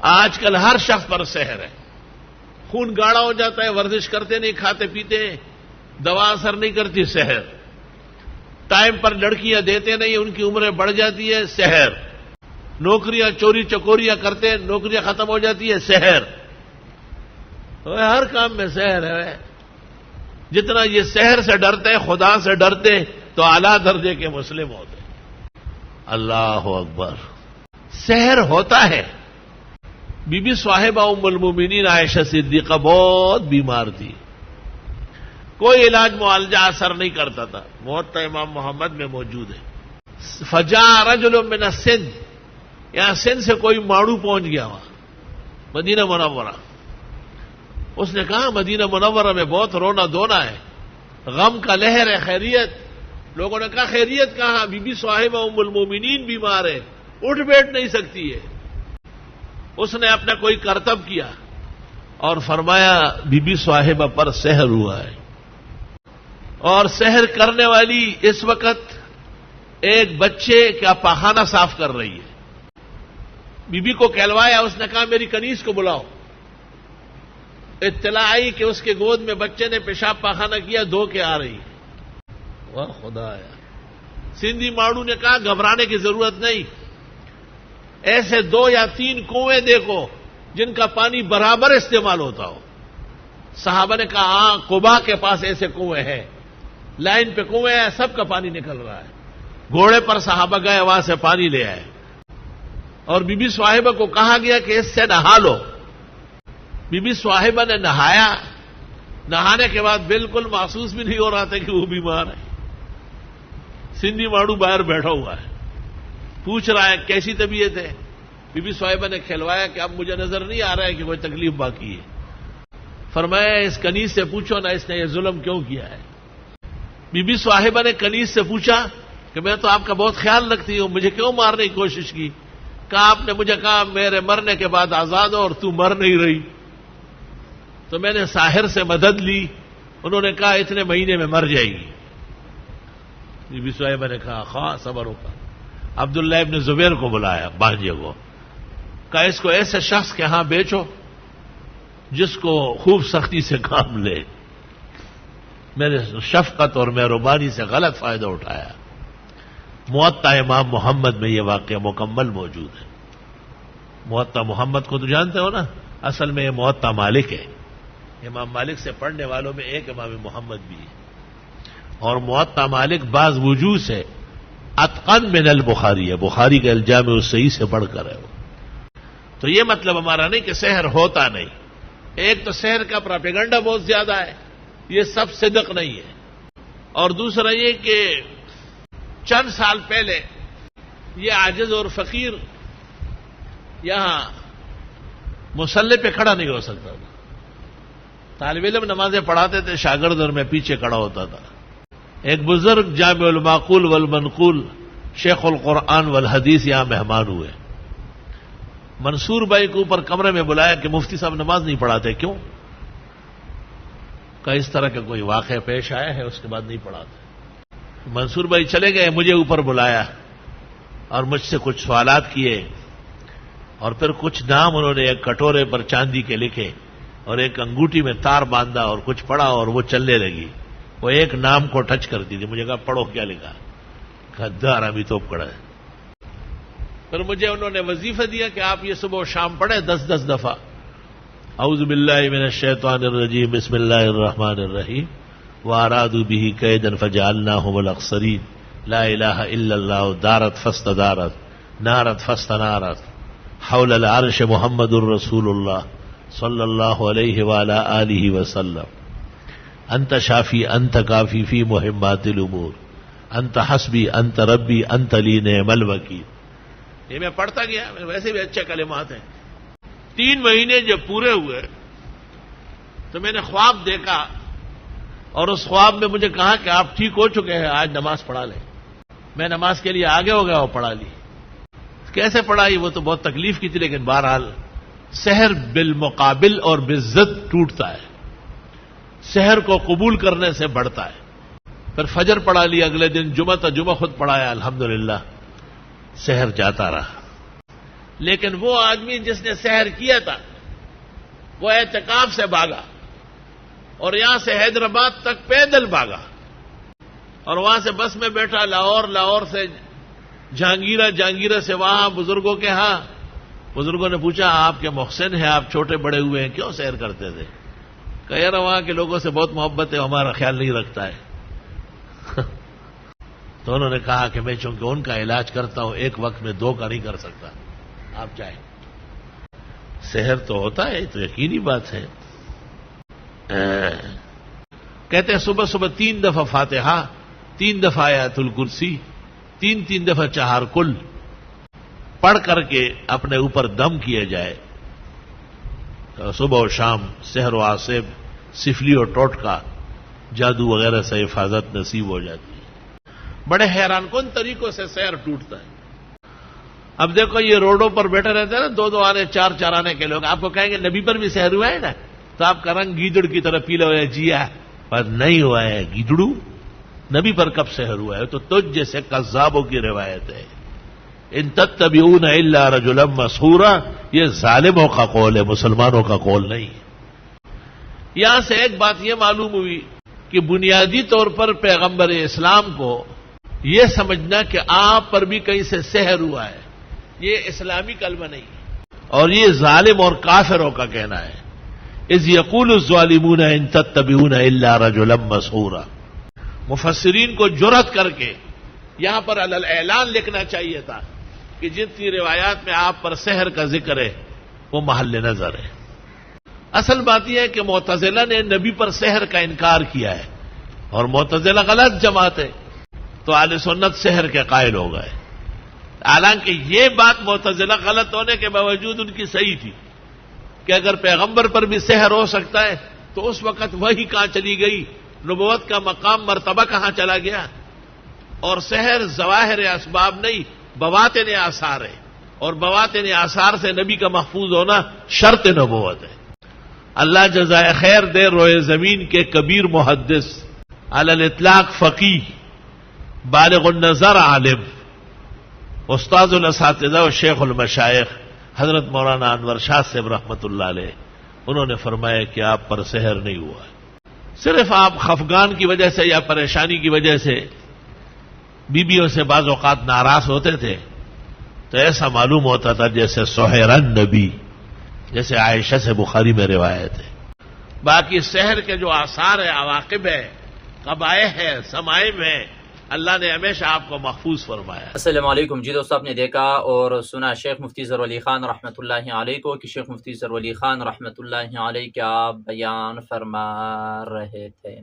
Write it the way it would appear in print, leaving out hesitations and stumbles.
آج کل ہر شخص پر سحر ہے. خون گاڑھا ہو جاتا ہے، ورزش کرتے نہیں، کھاتے پیتے ہیں، دوا اثر نہیں کرتی، سحر. ٹائم پر لڑکیاں دیتے نہیں، ان کی عمریں بڑھ جاتی ہے، سحر. نوکریاں چوری چکوریاں کرتے، نوکریاں ختم ہو جاتی ہے، سحر. ہر کام میں سحر ہے. جتنا یہ سحر سے ڈرتے، خدا سے ڈرتے تو اعلیٰ درجے کے مسلم ہوتے. اللہ اکبر. سحر ہوتا ہے. بی بی صاحبہ ام المومنین عائشہ صدیقہ بہت بیمار تھی، کوئی علاج معالجہ اثر نہیں کرتا تھا. موطا امام محمد میں موجود ہے. فجاء رجل من السند، یہاں سندھ سے کوئی ماڑو پہنچ گیا وہاں مدینہ منورہ. اس نے کہا مدینہ منورہ میں بہت رونا دھونا ہے، غم کا لہر ہے، خیریت؟ لوگوں نے کہا خیریت کہاں، بی بی صاحبہ ام المومنین بیمار ہے، اٹھ بیٹھ نہیں سکتی ہے. اس نے اپنا کوئی کرتب کیا اور فرمایا بی بی صاحبہ پر سحر ہوا ہے. اور سحر کرنے والی اس وقت ایک بچے کا پاخانہ صاف کر رہی ہے. بی بی کو کہلوایا، اس نے کہا میری کنیز کو بلاؤ. اطلاع آئی کہ اس کے گود میں بچے نے پیشاب پاخانہ کیا، دھو کے آ رہی. واہ خدایا. سندھی ماڑو نے کہا گھبرانے کی ضرورت نہیں، ایسے 2 یا 3 کنویں دیکھو جن کا پانی برابر استعمال ہوتا ہو. صحابہ نے کہا ہاں قبا کے پاس ایسے کنویں ہیں، لائن پہ کنویں ہیں، سب کا پانی نکل رہا ہے. گھوڑے پر صحابہ گئے، وہاں سے پانی لے آئے. اور بی بی صاحبہ کو کہا گیا کہ اس سے نہا لو. بی بی صاحبہ نے نہایا. نہانے کے بعد بالکل محسوس بھی نہیں ہو رہا تھا کہ وہ بیمار ہے. سندھی ماڑو باہر بیٹھا ہوا ہے، پوچھ رہا ہے کیسی طبیعت ہے. بی بی صاحبہ نے کھلوایا کہ اب مجھے نظر نہیں آ رہا ہے کہ کوئی تکلیف باقی ہے. فرمایا اس کنیز سے پوچھو نا اس نے یہ ظلم کیوں کیا ہے. بی بی صاحبہ نے کنیز سے پوچھا کہ میں تو آپ کا بہت خیال رکھتی ہوں، مجھے کیوں مارنے کی کوشش کی؟ کہا آپ نے مجھے کہا میرے مرنے کے بعد آزاد ہو اور تو مر نہیں رہی، تو میں نے ساحر سے مدد لی. انہوں نے کہا اتنے مہینے میں مر جائے گی. بی بی صاحبہ نے کہا خواہ صبر ہوگا. عبداللہ ابن زبیر کو بلایا، بانجے کو، کہا اس کو ایسے شخص کے ہاں بیچو جس کو خوب سختی سے کام لے. میں نے شفقت اور مہربانی سے غلط فائدہ اٹھایا. موطا امام محمد میں یہ واقعہ مکمل موجود ہے. موطا محمد کو تو جانتے ہو نا، اصل میں یہ موطا مالک ہے. امام مالک سے پڑھنے والوں میں ایک امام محمد بھی ہے. اور موطا مالک بعض وجوہ سے اتقن من البخاری ہے، بخاری کے الجامع الصحیح سے بڑھ کر ہے وہ. تو یہ مطلب ہمارا نہیں کہ سحر ہوتا نہیں. ایک تو سحر کا پراپیگنڈا بہت زیادہ ہے، یہ سب صدق نہیں ہے. اور دوسرا یہ کہ چند سال پہلے یہ عاجز اور فقیر یہاں مصلی پہ کھڑا نہیں ہو سکتا تھا. طالب علم نمازیں پڑھاتے تھے، شاگرد اور میں پیچھے کھڑا ہوتا تھا. ایک بزرگ جامع المعقول والمنقول شیخ القرآن والحدیث یہاں مہمان ہوئے. منصور بھائی کو اوپر کمرے میں بلایا کہ مفتی صاحب نماز نہیں پڑھاتے، کیوں؟ کہ اس طرح کا کوئی واقعہ پیش آیا ہے، اس کے بعد نہیں پڑھاتے. منصور بھائی چلے گئے، مجھے اوپر بلایا اور مجھ سے کچھ سوالات کیے، اور پھر کچھ نام انہوں نے ایک کٹورے پر چاندی کے لکھے اور ایک انگوٹھی میں تار باندھا اور کچھ پڑھا اور وہ چلنے لگی. وہ ایک نام کو ٹچ کرتی تھی. مجھے کہا پڑھو کیا لکھا؟ گدار ابھی تو پڑھا ہے. پھر مجھے انہوں نے وظیفہ دیا کہ آپ یہ صبح و شام پڑھیں 10 دفعہ. اعوذ باللہ من الشیطان الرجیم بسم اللہ الرحمن الرحیم وارادوا به کیدا فجعلناهم الاخسرین لا الہ الا اللہ دارت فاستدارت نارت فاستنارت حول العرش محمد الرسول اللہ صلی اللہ علیہ وعلی آلہ وسلم انت شافی انت کافی فی مہمات الامور انت حسبی انت ربی انت لی نعم الوکیل. یہ میں پڑھتا گیا، ویسے بھی اچھے کلمات ہیں. 3 مہینے جب پورے ہوئے تو میں نے خواب دیکھا اور اس خواب میں مجھے کہا کہ آپ ٹھیک ہو چکے ہیں، آج نماز پڑھا لیں. میں نماز کے لیے آگے ہو گیا اور پڑھا لی. کیسے پڑھائی وہ تو بہت تکلیف کی تھی، لیکن بہرحال سحر بالمقابل اور بالضد ٹوٹتا ہے، سحر کو قبول کرنے سے بڑھتا ہے. پھر فجر پڑھا لی. اگلے دن جمعہ خود پڑھایا، الحمدللہ سحر جاتا رہا. لیکن وہ آدمی جس نے سحر کیا تھا وہ اعتکاف سے بھاگا اور یہاں سے حیدرآباد تک پیدل بھاگا اور وہاں سے بس میں بیٹھا لاہور سے جہانگیرہ سے وہاں بزرگوں کے ہاں. بزرگوں نے پوچھا آپ کے محسن ہیں, آپ چھوٹے بڑے ہوئے ہیں, کیوں سیر کرتے تھے؟ کہ یار وہاں کے لوگوں سے بہت محبت ہے, ہمارا خیال نہیں رکھتا ہے. تو انہوں نے کہا کہ میں چونکہ ان کا علاج کرتا ہوں ایک وقت میں 2 کا نہیں کر سکتا, آپ چاہیں. سحر تو ہوتا ہے, تو یقینی بات ہے. کہتے ہیں صبح صبح 3 دفعہ فاتحہ, 3 دفعہ آیت الکرسی, 3 دفعہ چہار کل پڑھ کر کے اپنے اوپر دم کیا جائے. صبح و شام سحر و عاصب, سفلی اور ٹوٹکا, جادو وغیرہ سے حفاظت نصیب ہو جاتی ہے. بڑے حیران کن طریقوں سے سحر ٹوٹتا ہے. اب دیکھو یہ روڈوں پر بیٹھے رہتے ہیں نا 2 آنے 4 آنے کے لوگ, آپ کو کہیں گے نبی پر بھی سحر ہوا ہے نا, تو آپ کا رنگ گیدڑ کی طرح پیلا ہوا ہے, جیا پر نہیں ہوا ہے گیدڑو. نبی پر کب سحر ہوا ہے؟ تو تجھ جیسے کذابوں کی روایت ہے. ان تتبعون الا رجلا مسحورا, یہ ظالموں کا قول ہے, مسلمانوں کا قول نہیں. یہاں سے ایک بات یہ معلوم ہوئی کہ بنیادی طور پر پیغمبر اسلام کو یہ سمجھنا کہ آپ پر بھی کہیں سے سحر ہوا ہے, یہ اسلامی کلمہ نہیں اور یہ ظالم اور کافروں کا کہنا ہے. اذ یقول الظالمون ان تتبعون الا رجلا مسحورا. مفسرین کو جرأت کر کے یہاں پر علی الاعلان لکھنا چاہیے تھا کہ جتنی روایات میں آپ پر سحر کا ذکر ہے وہ محل نظر ہے. اصل بات یہ ہے کہ معتزلہ نے نبی پر سحر کا انکار کیا ہے اور معتزلہ غلط جماعت ہے, تو اہل سنت سحر کے قائل ہو گئے. حالانکہ یہ بات معتزلہ غلط ہونے کے باوجود ان کی صحیح تھی کہ اگر پیغمبر پر بھی سحر ہو سکتا ہے تو اس وقت وہی کہاں چلی گئی, نبوت کا مقام مرتبہ کہاں چلا گیا. اور سحر ظواہر اسباب نہیں, بواطن آثار ہے, اور بواطن آثار سے نبی کا محفوظ ہونا شرط نبوت ہے. اللہ جزائے خیر دے روئے زمین کے کبیر محدث, علی الاطلاق فقیہ, بالغ النظر عالم, استاذ الاساتذہ و شیخ المشائخ حضرت مولانا انور شاہ صاحب رحمۃ اللہ علیہ, انہوں نے فرمایا کہ آپ پر سحر نہیں ہوا ہے. صرف آپ خفگان کی وجہ سے یا پریشانی کی وجہ سے بیویوں سے بعض اوقات ناراض ہوتے تھے تو ایسا معلوم ہوتا تھا جیسے سحرن نبی, جیسے عائشہ سے بخاری میں روایت ہے. باقی سحر کے جو آثار ہے, عواقب ہے, قبائح ہے, سمائم ہے, اللہ نے ہمیشہ آپ کو محفوظ فرمایا. السلام علیکم. جی دوستو, آپ نے دیکھا اور سنا شیخ مفتی ظہور علی خان رحمۃ اللہ علیہ کو کہ شیخ مفتی ظہور علی خان رحمۃ اللہ علیہ کیا بیان فرما رہے تھے.